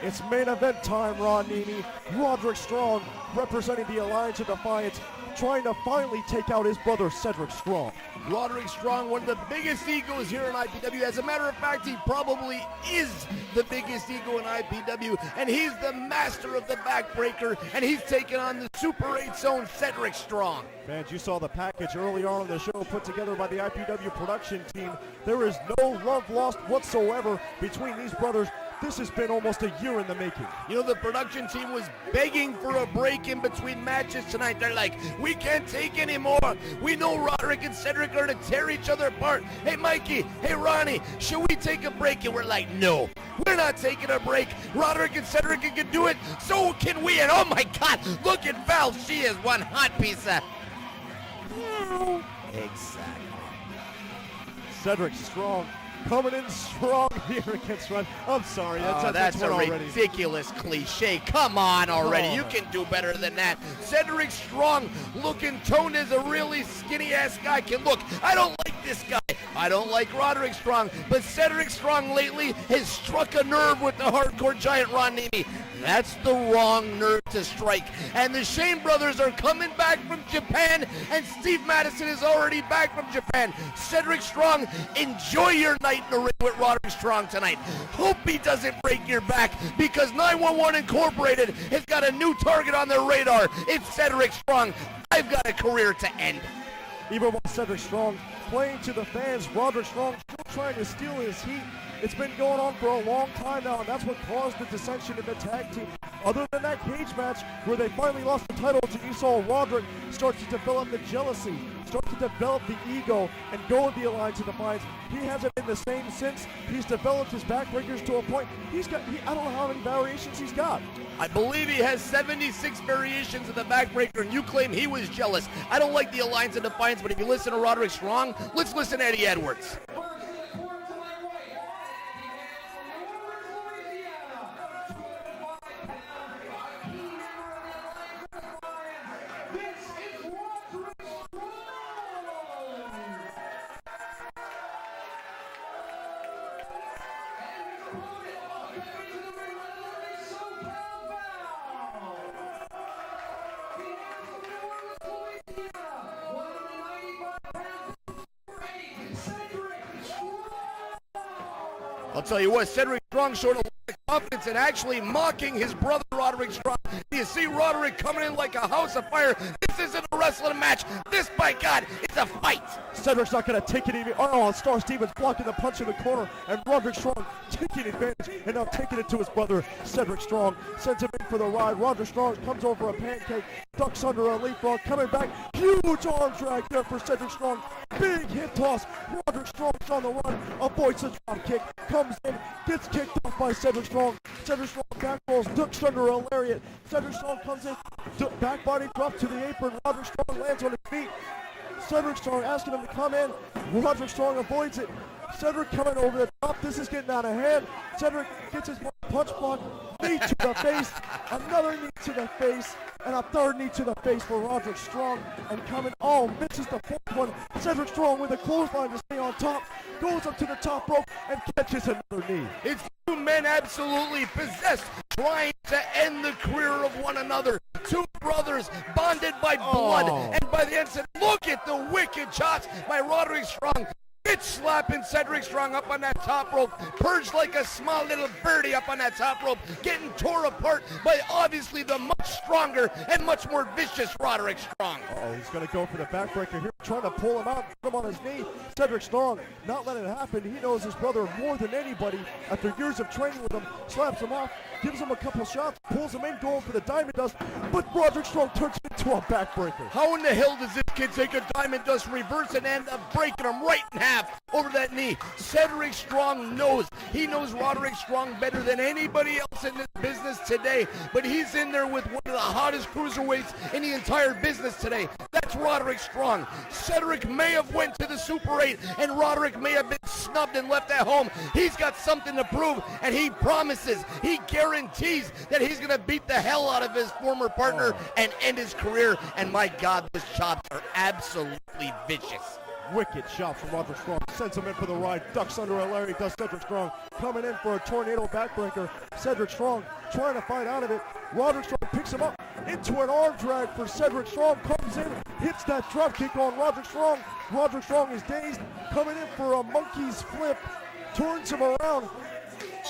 It's main event time, Ron Nini. Roderick Strong representing the Alliance of Defiance, trying to finally take out his brother Sedrick Strong. Roderick Strong, one of the biggest egos here in IPW. As a matter of fact, he probably is the biggest ego in IPW, and he's the master of the backbreaker, and he's taking on the Super 8's own Sedrick Strong. Fans, you saw the package early on in the show put together by the IPW production team. There is no love lost whatsoever between these brothers. This has been almost a year in the making. You know, the production team was begging for a break in between matches tonight. They're like, we can't take anymore. We know Roderick and Sedrick are to tear each other apart. Hey, Mikey, hey, Ronnie, should we take a break? And we're like, no, we're not taking a break. Roderick and Sedrick can do it, so can we. And oh my God, look at Val. She is one hot piece of... Exactly. Sedrick Strong coming in strong here against Ron. I'm sorry, that's a already ridiculous cliche. Come on already, you can do better than that. Sedrick Strong, looking toned as a really skinny-ass guy can look. I don't like this guy. I don't like Roderick Strong, but Sedrick Strong lately has struck a nerve with the hardcore giant Ron Nimi. That's the wrong nerve to strike. And the Shane brothers are coming back from Japan, and Steve Madison is already back from Japan. Sedrick Strong, enjoy your night in the ring with Roderick Strong tonight. Hope he doesn't break your back, because 911 Incorporated has got a new target on their radar. It's Sedrick Strong. I've got a career to end. Even while Sedrick Strong playing to the fans, Roderick Strong still trying to steal his heat. It's been going on for a long time now, and that's what caused the dissension in the tag team. Other than that cage match where they finally lost the title to Esau, Roderick starts to develop the jealousy, starts to develop the ego, and go with the Alliance of Defiance. He hasn't been the same since. He's developed his backbreakers to a point. I don't know how many variations he's got. I believe he has 76 variations of the backbreaker, and you claim he was jealous. I don't like the Alliance of Defiance, but if you listen to Roderick Strong, let's listen to Eddie Edwards. I'll tell you what, Sedrick Strong showed a lot of confidence in actually mocking his brother Roderick Strong. You see Roderick coming in like a house of fire. This isn't a wrestling match. This, by God, is a fight. Sedrick's not going to take it even. Oh, Star Stevens blocking the punch in the corner, and Roderick Strong taking advantage and now taking it to his brother Sedrick Strong. Sends him in for the ride. Roderick Strong comes over a pancake, ducks under a leapfrog, coming back. Huge arm drag there for Sedrick Strong. Big hip toss. Roderick Strong's on the run, avoids the drop kick, comes in, gets kicked off by Sedrick Strong. Sedrick Strong back rolls, ducks under a lariat. Sedrick Strong comes in, back body drop to the apron. Roderick Strong lands on his feet. Sedrick Strong asking him to come in. Roderick Strong avoids it. Sedrick coming over the top. This is getting out of hand. Sedrick gets his punch block. Knee to the face. Another knee to the face. And a third knee to the face for Roderick Strong. And coming, misses the fourth one. Sedrick Strong with a clothesline to stay on top. Goes up to the top rope and catches another knee. It's two men absolutely possessed, trying to end the career of one another. Two brothers bonded by blood. And by the end, look at the wicked shots by Roderick Strong. Bitch slapping Sedrick Strong up on that top rope, perched like a small little birdie up on that top rope, getting tore apart by obviously the much stronger and much more vicious Roderick Strong. He's going to go for the backbreaker here, trying to pull him out, put him on his knee. Sedrick Strong not letting it happen. He knows his brother more than anybody. After years of training with him, slaps him off, gives him a couple shots, pulls him in, going for the Diamond Dust, but Roderick Strong turns it into a backbreaker. How in the hell does this kid take a Diamond Dust reverse and end up breaking him right in half over that knee? Sedrick Strong knows. He knows Roderick Strong better than anybody else in this business today, but he's in there with one of the hottest cruiserweights in the entire business today. That's Roderick Strong. Sedrick may have went to the Super 8, and Roderick may have been snubbed and left at home. He's got something to prove, and he promises, he guarantees that he's going to beat the hell out of his former partner and end his career. And my God, those chops are absolutely vicious. Wicked shot from Roderick Strong. Sends him in for the ride. Ducks under a Larry. Does Sedrick Strong. Coming in for a tornado backbreaker. Sedrick Strong trying to fight out of it. Roderick Strong picks him up into an arm drag for Sedrick Strong. Comes in. Hits that drop kick on Roderick Strong. Roderick Strong is dazed. Coming in for a monkey's flip. Turns him around.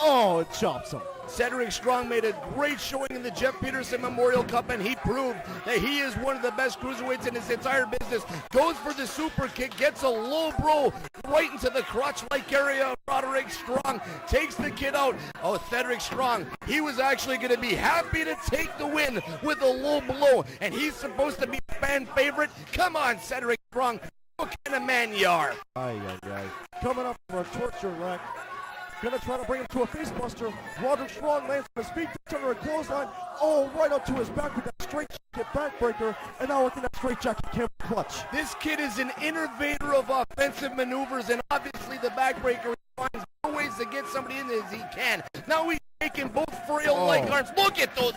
Oh, it chops him. Sedrick Strong made a great showing in the Jeff Peterson Memorial Cup, and he proved that he is one of the best cruiserweights in his entire business. Goes for the super kick, gets a low blow right into the crotch-like area of Roderick Strong, takes the kid out. Oh, Sedrick Strong, he was actually going to be happy to take the win with a low blow, and he's supposed to be a fan favorite. Come on, Sedrick Strong, what kind of man you are? Coming up for a torture rack. Gonna try to bring him to a facebuster. Roderick Strong lands on his feet, gets under a clothesline. Oh, right up to his back with that straight jacket backbreaker. And now working that straight jacket camp clutch. This kid is an innovator of offensive maneuvers, and obviously the backbreaker finds more ways to get somebody in as he can. Now he's taking both frail leg arms. Look at those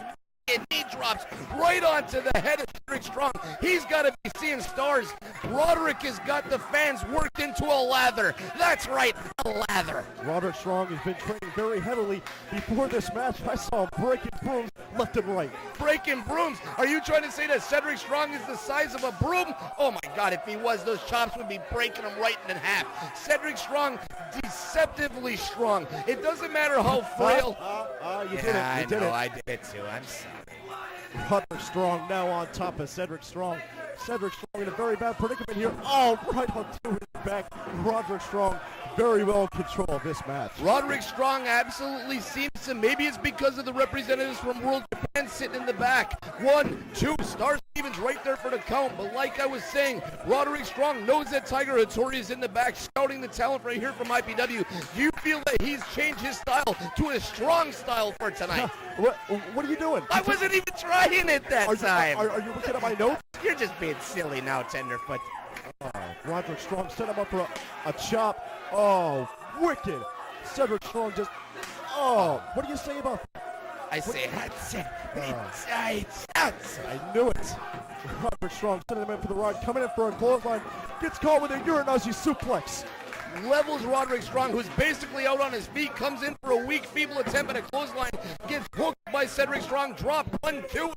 knee drops right onto the head of Sedrick Strong. He's got to be seeing stars. Roderick has got the fans worked into a lather. That's right, a lather. Roderick Strong has been training very heavily before this match. I saw him breaking brooms left and right. Breaking brooms? Are you trying to say that Sedrick Strong is the size of a broom? Oh my God, if he was, those chops would be breaking him right in half. Sedrick Strong, deceptively strong. It doesn't matter how frail. You did it. You did it. I did it too. I'm sorry. Roderick Strong now on top of Sedrick Strong. Sedrick Strong in a very bad predicament here. Oh, right onto his back. Roderick Strong very well in control of this match. Roderick Strong absolutely seems to, maybe it's because of the representatives from World Japan sitting in the back. 1, 2, Star Stevens right there for the count. But like I was saying, Roderick Strong knows that Tiger Hattori is in the back, scouting the talent right here from IPW. Do you feel that he's changed his style to a strong style for tonight? What are you doing? I wasn't even trying it that time. Are you looking at my notes? You're just being silly now, Tenderfoot. Roderick Strong set him up for a chop. Oh, wicked. Sedrick Strong just, what do you say about that? I say, I knew it. Roderick Strong sending him in for the ride, coming in for a clothesline, gets caught with a Urinazi suplex. Levels Roderick Strong, who's basically out on his feet, comes in for a weak, feeble attempt at a clothesline, gets hooked by Sedrick Strong, drop 1, 2.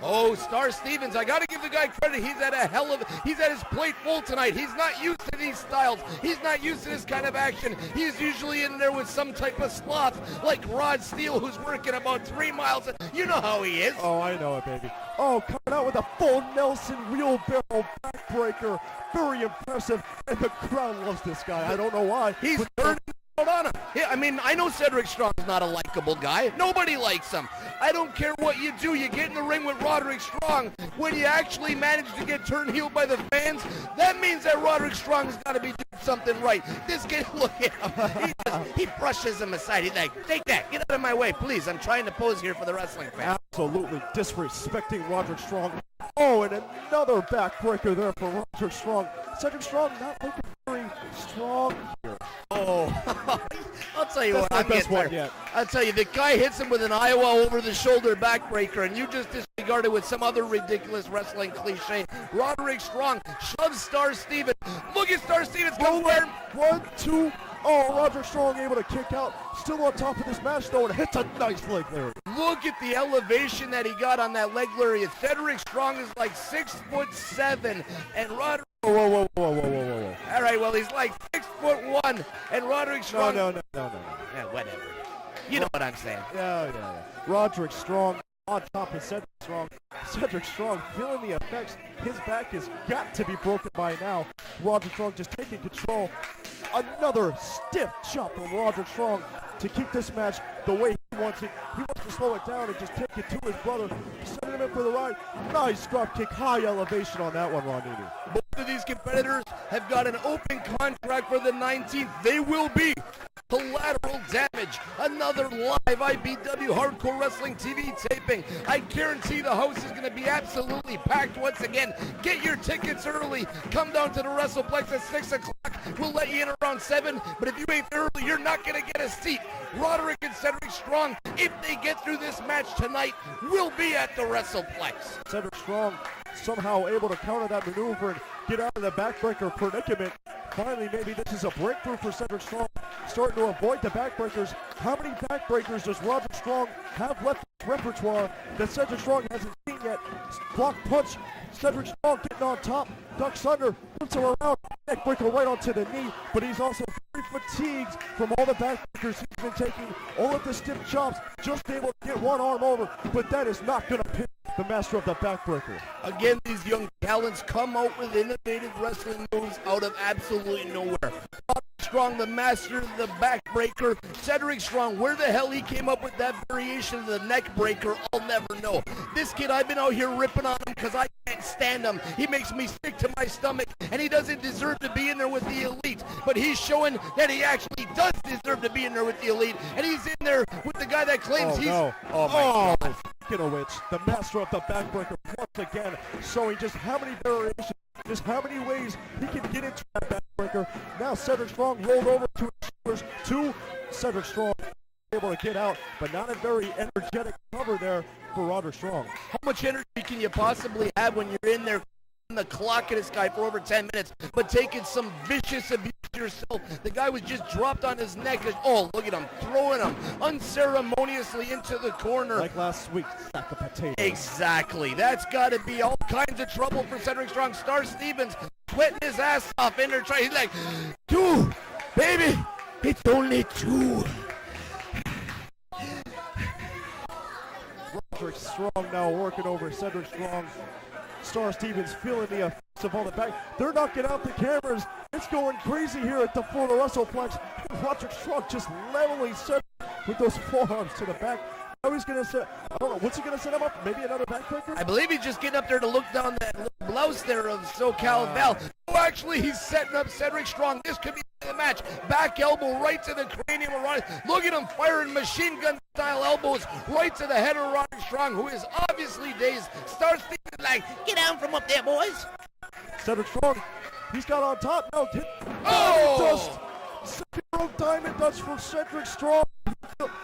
Oh, Star Stevens, I gotta give the guy credit. He's at his plate full tonight. He's not used to these styles. He's not used to this kind of action. He's usually in there with some type of sloth, like Rod Steele, who's working about 3 miles. You know how he is. Oh, I know it, baby. Oh, coming out with a full Nelson wheelbarrow backbreaker. Very impressive, and the crowd loves this guy. I don't know why. He's turning out on him. Yeah, I mean, I know Sedrick Strong's not a likable guy. Nobody likes him. I don't care what you do. You get in the ring with Roderick Strong. When you actually manage to get turned heel by the fans, that means that Roderick Strong's got to be doing something right. This kid, look at him. He brushes him aside. He's like, take that. Get out of my way, please. I'm trying to pose here for the wrestling fans. Absolutely disrespecting Roderick Strong. Oh, and another backbreaker there for Roderick Strong. Sedrick Strong not looking very strong here. Oh, I'll tell you what, I'm best one yet. I'll tell you, the guy hits him with an Iowa over-the-shoulder backbreaker, and you just disregard it with some other ridiculous wrestling cliche. Roderick Strong shoves Star Stevens. Look at Star Stevens go there. 1, 2. Oh, Roderick Strong able to kick out. Still on top of this match, though, and hits a nice leg lariat. Look at the elevation that he got on that leg lariat. Sedrick Strong is like 6'7", and Roderick. Whoa. All right, well, he's like 6'1", and Roderick Strong. No. Yeah, whatever. You know what I'm saying. Yeah. Roderick Strong on top of Sedrick Strong. Sedrick Strong feeling the effects. His back has got to be broken by now. Roderick Strong just taking control. Another stiff chop from Roderick Strong to keep this match the way he wants it. He wants to slow it down and just take it to his brother. Sending him in for the ride. Nice drop kick, high elevation on that one, Ronini. Both of these competitors have got an open contract for the 19th. They will be Collateral Damage, another live IPW Hardcore Wrestling TV taping. I guarantee the house is going to be absolutely packed once again. Get your tickets early. Come down to the WrestlePlex at 6 o'clock. We'll let you in around 7, but if you ain't there early, you're not going to get a seat. Roderick and Sedrick Strong, if they get through this match tonight, will be at the WrestlePlex. Sedrick Strong somehow able to counter that maneuver and get out of the backbreaker predicament. finally, maybe this is a breakthrough for Sedrick Strong, starting to avoid the backbreakers. How many backbreakers does Roderick Strong have left in his repertoire that Sedrick Strong hasn't seen yet? Block punch, Sedrick Strong getting on top, ducks under, puts him around, neckbreaker right onto the knee, but he's also very fatigued from all the backbreakers he's been taking, all of the stiff chops, just able to get one arm over, but that is not going to pin the master of the backbreaker. Again, these young talents come out with innovative wrestling moves out of absolutely nowhere. Roderick Strong, the master of the backbreaker. Sedrick Strong, where the hell he came up with that variation of the neck breaker, I'll never know. This kid, I've been out here ripping on him because I can't stand him. He makes me sick to my stomach, and he doesn't deserve to be in there with the elite. But he's showing that he actually does deserve to be in there with the elite, and he's in there with the guy that claims he's... No. Oh, my God. Ginowich, the master of the backbreaker, once again showing just how many variations, just how many ways he can get into that backbreaker. Now Sedrick Strong rolled over to his shoulders, to Sedrick Strong, able to get out, but not a very energetic cover there for Roderick Strong. How much energy can you possibly have when you're in there the clock at this guy for over 10 minutes, but taking some vicious abuse yourself? The guy was just dropped on his neck. Oh, look at him, throwing him unceremoniously into the corner. Like last week, sack of potatoes. Exactly. That's got to be all kinds of trouble for Sedrick Strong. Star Stevens sweating his ass off in there trying. He's like, 2, baby, it's only 2. Roderick Strong now working over Sedrick Strong. Star Stevens feeling the effects of all the back. They're knocking out the cameras. It's going crazy here at the Florida WrestlePlex. Roderick Strong just leveling Sedrick with those forearms to the back. Now he's going to set, I don't know, what's he going to set him up? Maybe another backbreaker? I believe he's just getting up there to look down that little blouse there of SoCal Val. Oh, actually, he's setting up Sedrick Strong. This could be the match. Back elbow right to the cranium of Roderick. Look at him firing machine gun style elbows right to the head of Roderick Strong, who is obviously dazed. Star Stevens like, get down from up there, boys. Sedrick Strong, he's got on top. No, hit. Oh! Second row diamond dust for Sedrick Strong.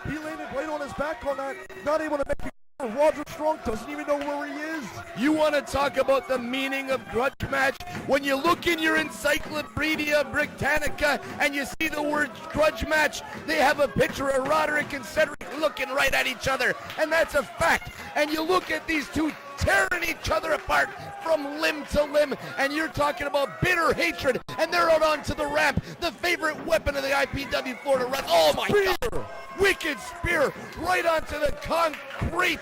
He landed right on his back on that. Not able to make it. Roderick Strong doesn't even know where he is. You want to talk about the meaning of grudge match? When you look in your Encyclopedia Britannica and you see the word grudge match, they have a picture of Roderick and Sedrick looking right at each other, and that's a fact. And you look at these two tearing each other apart from limb to limb, and you're talking about bitter hatred, and they're out onto the ramp, the favorite weapon of the IPW Florida Wrestling. Oh my God! Wicked spear right onto the concrete.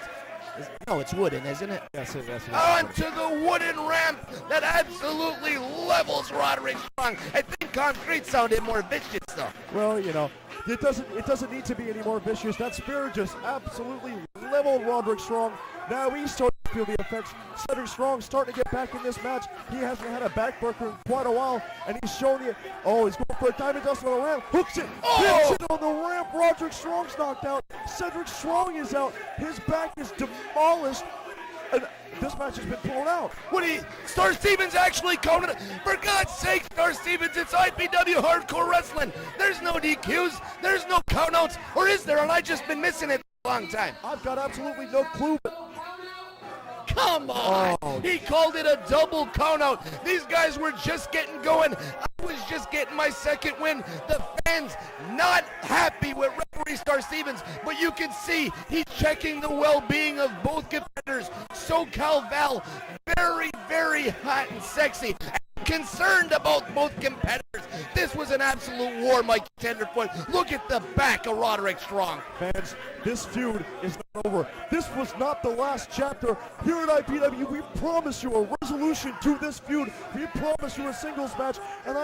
No, it's wooden, isn't it? Yes, it is. Onto the wooden ramp that absolutely levels Roderick Strong. I think concrete sounded more vicious, though. Well, you know, it doesn't need to be any more vicious. That spear just absolutely leveled Roderick Strong. Now he's starting to feel the effects. Sedrick Strong starting to get back in this match. He hasn't had a backbreaker in quite a while, and he's showing you. Oh, he's going for a diamond dust on the ramp. Hooks it. Hits it on the ramp. Roderick Strong's knocked out. Sedrick Strong is out. His back is demolished. And this match has been thrown out. Star Stevens actually counted it. For God's sake, Star Stevens, it's IPW Hardcore Wrestling. There's no DQs, there's no countouts, or is there? And I've just been missing it for a long time. I've got absolutely no clue. Come on! Oh. He called it a double countout. These guys were just getting going. I was just getting my second win. The fans not happy with referee Star Stevens, but you can see he's checking the well-being of both competitors. SoCal Val, very, very hot and sexy. Concerned about both competitors. This was an absolute war, Mike Tenderfoot. Look at the back of Roderick Strong. Fans, this feud is not over. This was not the last chapter. Here at IPW, we promise you a resolution to this feud. We promise you a singles match, and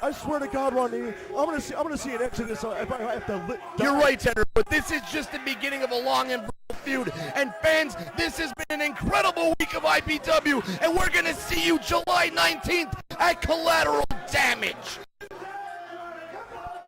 I swear to God, Ronnie, I'm gonna see an end to this. If I have to You're right, Tenderfoot. This is just the beginning of a long and brutal feud. And fans, this has been an incredible week of IPW, and we're gonna see you July 19th at Collateral Damage.